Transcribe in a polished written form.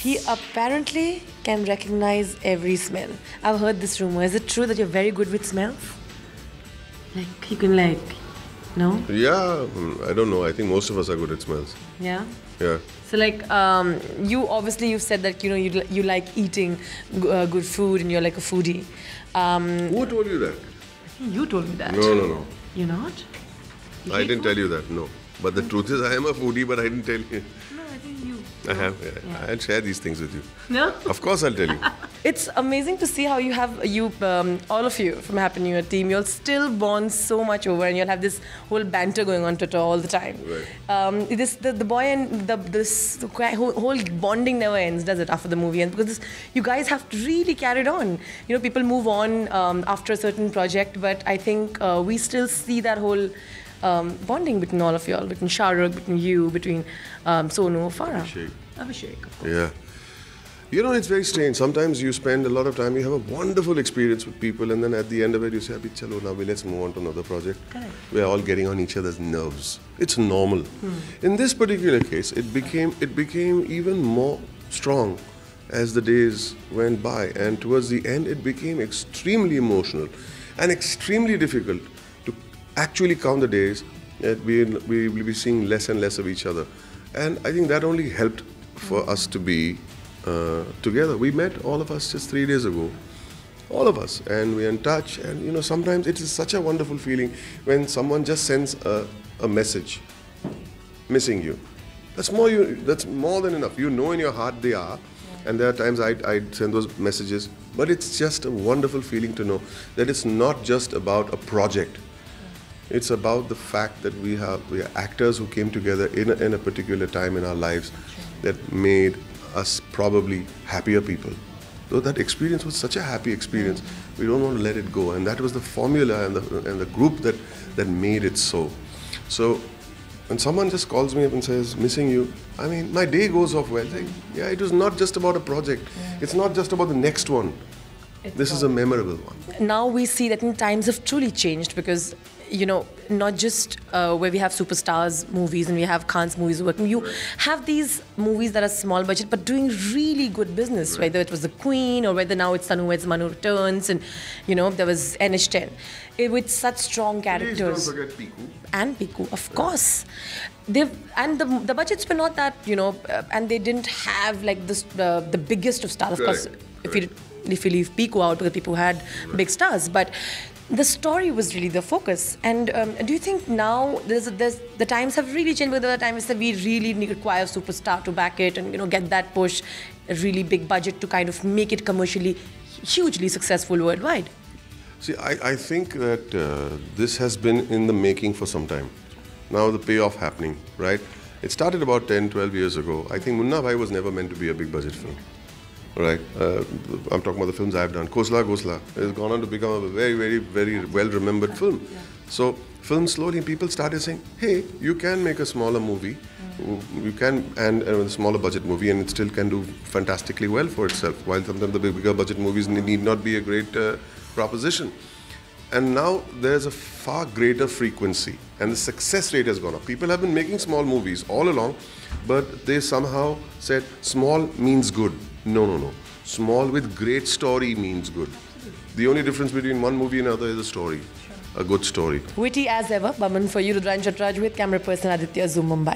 He apparently can recognize every smell. I've heard this rumor. Is it true that you're very good with smells? Like, you can no? Yeah, I don't know. I think most of us are good at smells. Yeah? Yeah. So you've said that, you like eating good food and you're like a foodie. Who told you that? You told me that. No. You're not? I didn't tell you that, no. But the truth is I am a foodie, but I didn't tell you. No, I think you. I have, yeah. I'll share these things with you. No? Of course I'll tell you. It's amazing to see how you have, all of you from Happen New Year team, you'll still bond so much over and you'll have this whole banter going on Twitter all the time. Right. The boy and this whole bonding never ends, does it, after the movie? And because you guys have really carried on. People move on after a certain project, but I think we still see that whole bonding between all of you all, between Shah Rukh, between you, between Sonu, Farah. Abhishek, of course. Yeah. It's very strange. Sometimes you spend a lot of time, you have a wonderful experience with people, and then at the end of it, you say, Abhi, chalo, now let's move on to another project. Correct. We're all getting on each other's nerves. It's normal. In this particular case, it became even more strong as the days went by, and towards the end, it became extremely emotional and extremely difficult to actually count the days that we will be seeing less and less of each other. And I think that only helped for us to be together. We met, all of us, just 3 days ago. All of us. And we're in touch. And, sometimes it is such a wonderful feeling when someone just sends a message, missing you. That's more than enough. You know in your heart they are. And there are times I'd send those messages. But it's just a wonderful feeling to know that it's not just about a project. It's about the fact that we are actors who came together in a particular time in our lives that made us probably happier people. Though that experience was such a happy experience, we don't want to let it go. And that was the formula and the group that made it so. So when someone just calls me up and says, missing you, I mean, my day goes off well. Like, yeah, it was not just about a project. It's not just about the next one. This is a memorable one. Now we see that times have truly changed because, not just where we have superstars movies and we have Khan's movies working. You have these movies that are small budget but doing really good business, whether it was The Queen or whether now it's Tanu Weds Manu Returns, and, there was NH10. With such strong characters. Please don't forget Piku. And Piku, of course. The budgets were not that, and they didn't have like this the biggest of stars. Of course, if you leave Piku out, because people had big stars, but the story was really the focus. And do you think now the times have really changed? But the time is that we really require a superstar to back it and get that push, a really big budget to kind of make it commercially hugely successful worldwide. See, I think that this has been in the making for some time. Now the payoff happening, right? It started about 10, 12 years ago. I think Munna Bhai was never meant to be a big budget film. Right, I'm talking about the films I've done. Kosla Gosla has gone on to become a very, very, very well-remembered film. So, film slowly, people started saying, hey, you can make a smaller movie, you can, and a smaller budget movie, and it still can do fantastically well for itself, while sometimes the bigger budget movies need not be a great proposition. And now there's a far greater frequency, and the success rate has gone up. People have been making small movies all along, but they somehow said small means good. No. Small with great story means good. The only difference between one movie and another is a story, a good story. Witty as ever, Boman for you, Rudran Chatraj with camera person Aditya, Zoom Mumbai.